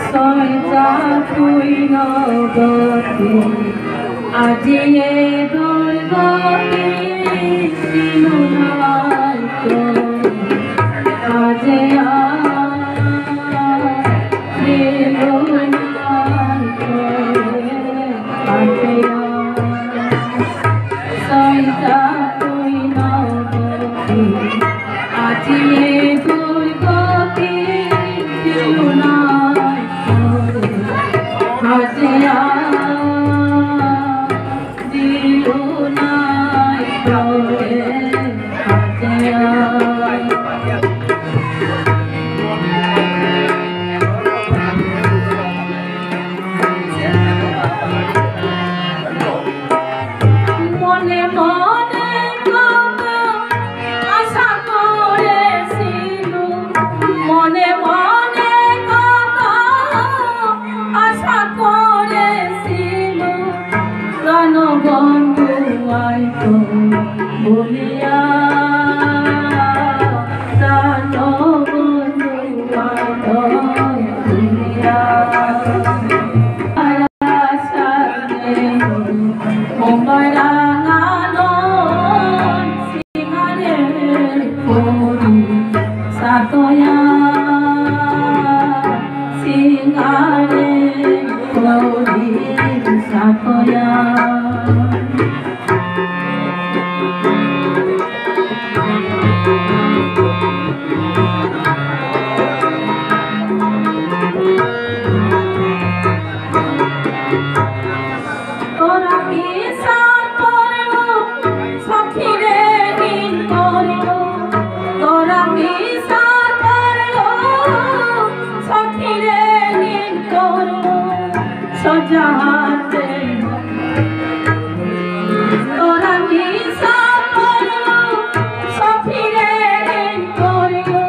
সয়টা তুই নগতি আজিয়ে দুর্গতি দিনুনাই তো আজে দিনুনাই তো আজে সয়টা তুই নগতি আজিয়ে দুর্গতি দিনুনাই আজিয়া দিনুনাই তোরে আজিয়া মনে মনে কত আশা করেছিল মনে মনে কত আশা করেছিল প্রাণবন্ধু আইতো বলিয়া প্রাণবন্ধু আইতো বলিয়া সজাতে তোরা মিশা করলো সফিরে করলো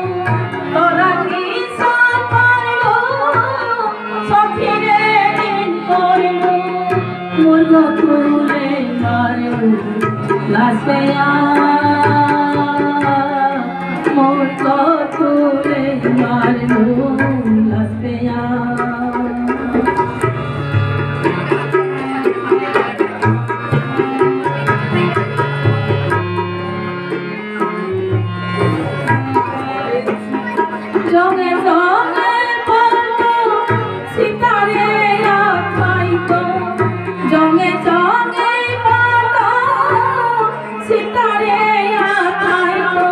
তোরা মিশা করলো সফিরে করলো মুর্গ তুলে মারলো লাসেয়া মুর্গ তুলে মারলো লাসেয়া জগে জগে পড়তো সিতারে আখাইতো জগে জগে পড়তো সিতারে আখাইতো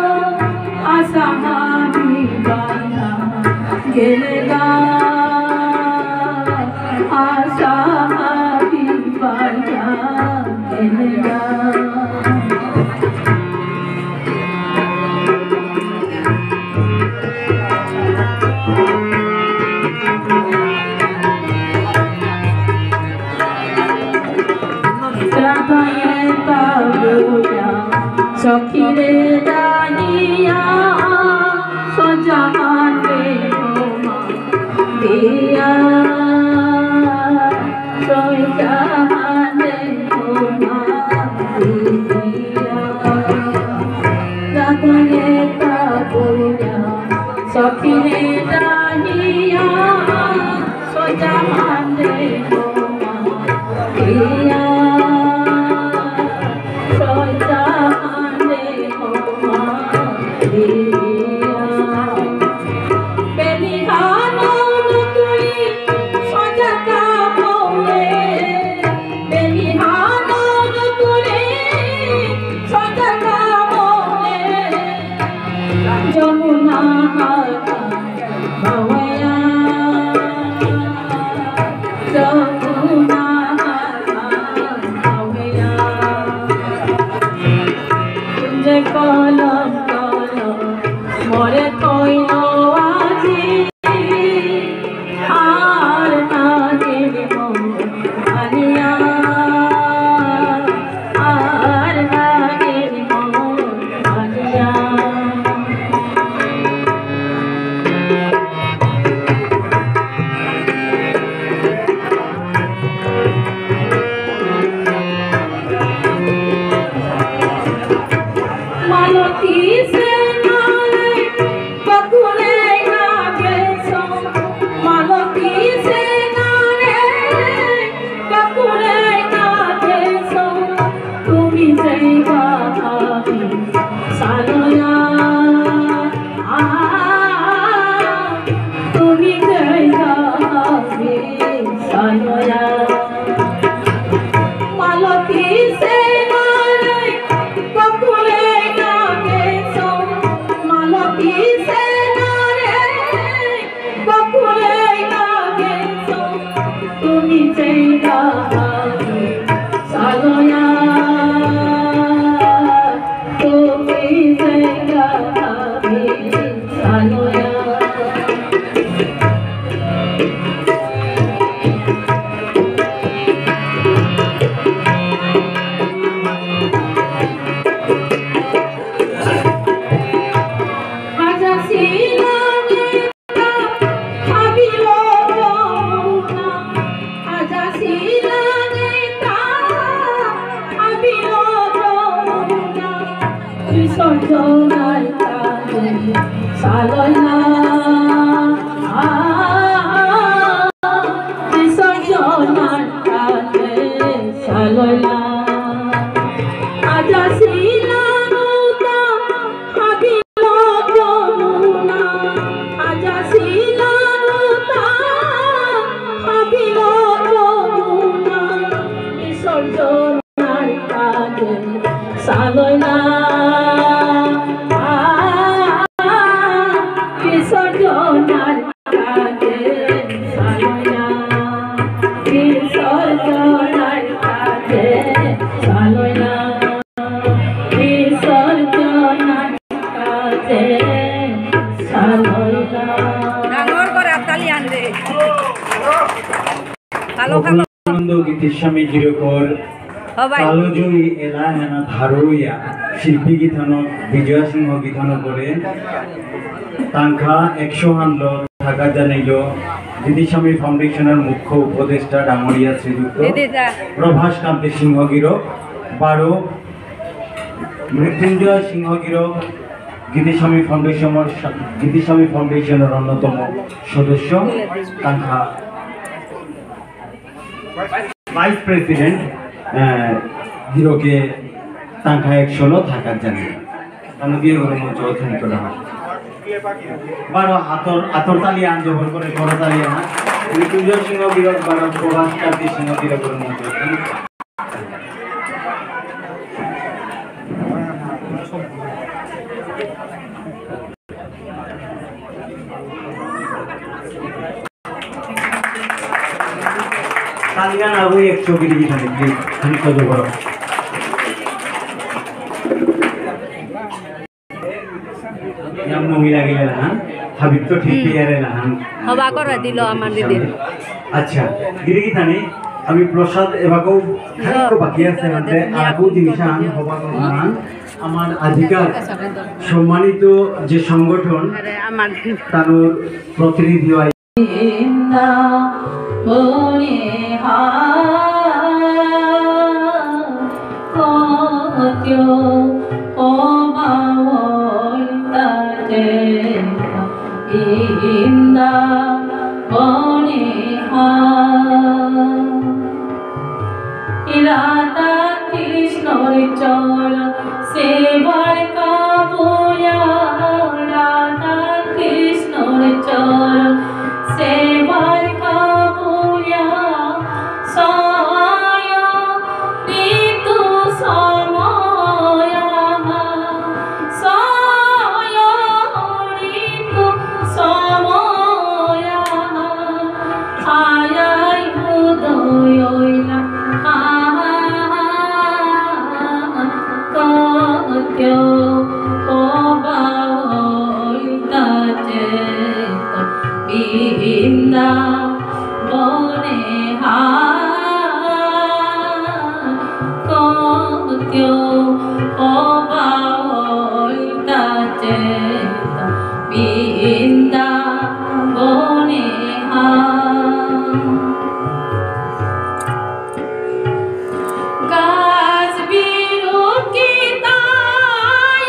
আশা হাবিবানা গেলে গা আশা হাবিবানা গেলে গা সখিরে দানিয়া সজানে হোমা দিয়া সজানে হোমা দিয়া রাধনে তাবুয়া সখিরে দানিয়া সজানে হোমা দিয়া Belihan গীতিস্বামী গিরকর কালোজয়ী এলা হেনা ধারইয়া শিল্পী গীতানো বিজয় সিংহ গীতানো করে তাংখা 100 হানল থাকা জানাইল গীতিস্বামী ফাউন্ডেশনের মুখ্য উপদেষ্টা ডাঙরিয়া শ্রীযুক্ত প্রভাস কান্তি সিংহ গিরক 12 মৃত্যুঞ্জয় সিংহ গিরক গীতিস্বামী ফাউন্ডেশনের অন্যতম সদস্য তাংখা ভাইস প্রেসিডেন্ট গিরোকে তাংখা 100 থাকার জানি দিয়ে মঞ্চ অর্থনী করা হয় 12 আতর তালি আঞ্জবর করে করতালি আনা মৃত্যুঞ্জয় সিংহ গিরক 12 প্রভাস কান্তি সিংহ গিরকের মঞ্চ অর্থনী Kalian aku yang coba di sana di sana coba. Yang mau lagi lah, habis tu ठीक ही है lah. हवा को रदी लो अमर दीदी. अच्छा, गिरी की थानी अभी प्रसाद एवं को को बाकी है सेवंते aku জিনিসান হবা কোন আমার আধিকার সম্মানিত যে সংগঠন তার প্রতিনিধি হয় गाज बिरु की ताई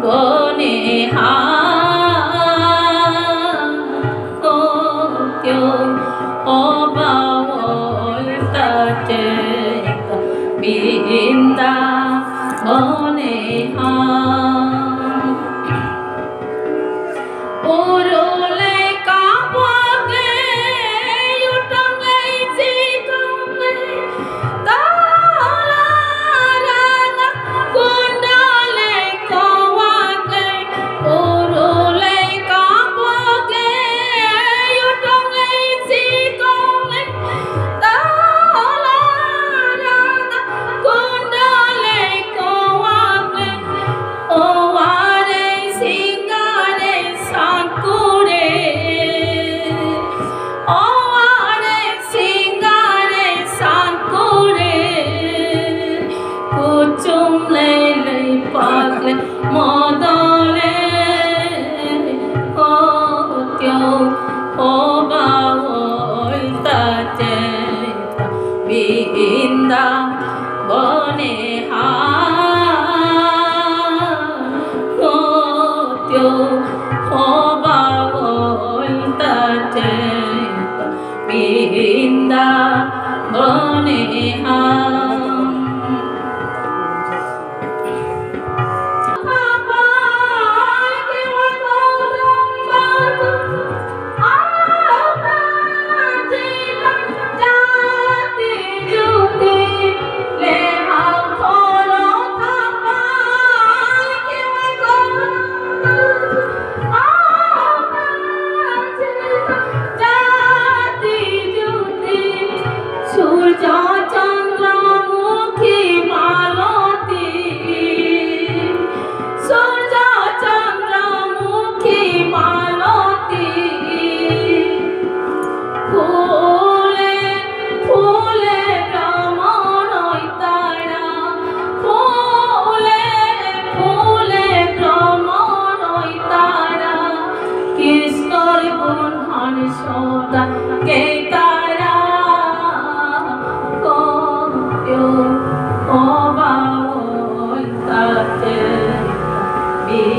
বনে হা ও কেউ অবাওল তাতে বিন্দা বনে হা ওরলে কাপকে উঠঙ্গে জিকঙ্গে তালারানা কুণ্ডলে কওয়াকে ওরলে কাপকে উঠঙ্গে জিকঙ্গে তালারানা কুণ্ডলে কওয়াকে ও আরে সিঙ্গারে সাকুরে ও আরে সিঙ্গারে সাকুরে কুচুম লেলে পাগলে মদলে ও কেউ ও বাওল তাতে বিন্দা বনে হা বিন্দা বনে হা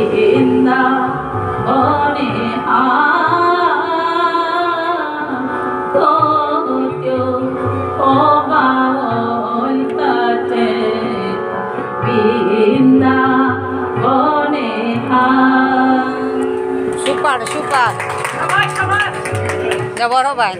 বিন্দা বনে হা ও বাওল তাতে বিন্দা বনে হা সুপার সুপার যাব ভাই